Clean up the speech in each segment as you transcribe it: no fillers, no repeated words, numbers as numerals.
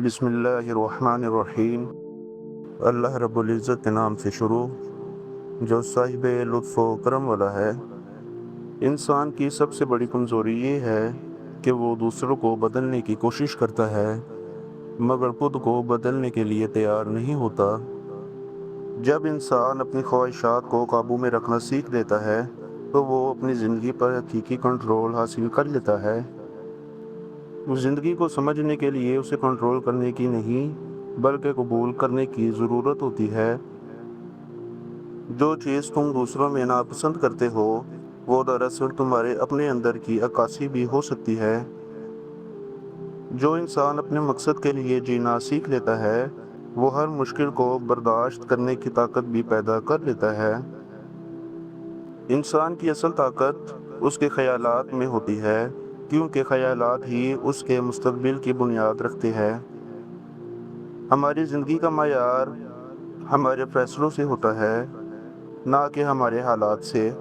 بسم اللہ الرحمن الرحیم۔ اللہ رب العزت کے نام سے شروع جو صاحب لطف و کرم والا ہے۔ انسان کی سب سے بڑی کمزوری یہ ہے کہ وہ دوسروں کو بدلنے کی کوشش کرتا ہے مگر خود کو بدلنے کے لیے تیار نہیں ہوتا۔ جب انسان اپنی خواہشات کو قابو میں رکھنا سیکھ لیتا ہے تو وہ اپنی زندگی پر حقیقی کنٹرول حاصل کر لیتا ہے۔ زندگی کو سمجھنے کے لیے اسے کنٹرول کرنے کی نہیں بلکہ قبول کرنے کی ضرورت ہوتی ہے۔ جو چیز تم دوسروں میں ناپسند کرتے ہو وہ دراصل تمہارے اپنے اندر کی عکاسی بھی ہو سکتی ہے۔ جو انسان اپنے مقصد کے لیے جینا سیکھ لیتا ہے وہ ہر مشکل کو برداشت کرنے کی طاقت بھی پیدا کر لیتا ہے۔ انسان کی اصل طاقت اس کے خیالات میں ہوتی ہے کیونکہ خیالات ہی اس کے مستقبل کی بنیاد رکھتے ہیں۔ ہماری زندگی کا معیار ہمارے فیصلوں سے ہوتا ہے نہ کہ ہمارے حالات سے۔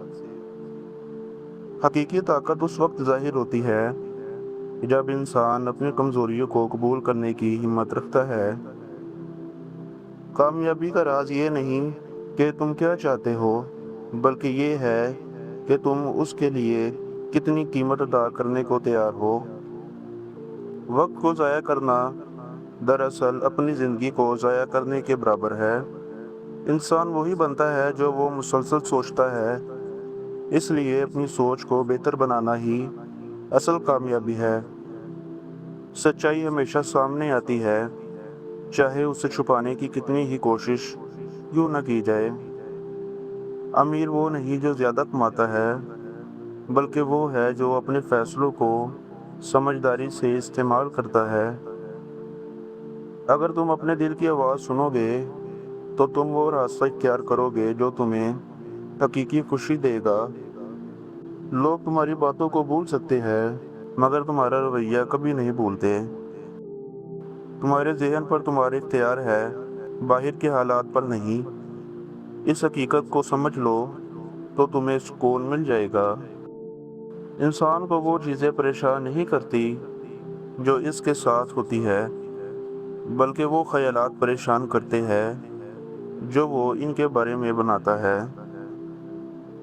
حقیقی طاقت اس وقت ظاہر ہوتی ہے جب انسان اپنی کمزوریوں کو قبول کرنے کی ہمت رکھتا ہے۔ کامیابی کا راز یہ نہیں کہ تم کیا چاہتے ہو بلکہ یہ ہے کہ تم اس کے لیے کتنی قیمت ادا کرنے کو تیار ہو۔ وقت کو ضائع کرنا دراصل اپنی زندگی کو ضائع کرنے کے برابر ہے۔ انسان وہی بنتا ہے جو وہ مسلسل سوچتا ہے، اس لیے اپنی سوچ کو بہتر بنانا ہی اصل کامیابی ہے۔ سچائی ہمیشہ سامنے آتی ہے چاہے اسے چھپانے کی کتنی ہی کوشش کیوں نہ کی جائے۔ امیر وہ نہیں جو زیادہ کماتا ہے بلکہ وہ ہے جو اپنے فیصلوں کو سمجھداری سے استعمال کرتا ہے۔ اگر تم اپنے دل کی آواز سنو گے تو تم وہ راستہ اختیار کرو گے جو تمہیں حقیقی خوشی دے گا۔ لوگ تمہاری باتوں کو بھول سکتے ہیں مگر تمہارا رویہ کبھی نہیں بھولتے۔ تمہارے ذہن پر تمہارا اختیار ہے، باہر کے حالات پر نہیں۔ اس حقیقت کو سمجھ لو تو تمہیں سکون مل جائے گا۔ انسان کو وہ چیزیں پریشان نہیں کرتی جو اس کے ساتھ ہوتی ہے بلکہ وہ خیالات پریشان کرتے ہیں جو وہ ان کے بارے میں بناتا ہے۔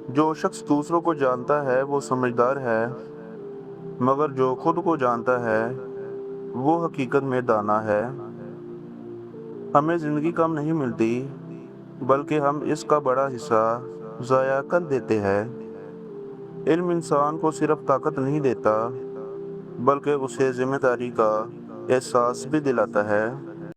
جو شخص دوسروں کو جانتا ہے وہ سمجھدار ہے مگر جو خود کو جانتا ہے وہ حقیقت میں دانا ہے۔ ہمیں زندگی کم نہیں ملتی بلکہ ہم اس کا بڑا حصہ ضائع کر دیتے ہیں۔ علم انسان کو صرف طاقت نہیں دیتا بلکہ اسے ذمہ داری کا احساس بھی دلاتا ہے۔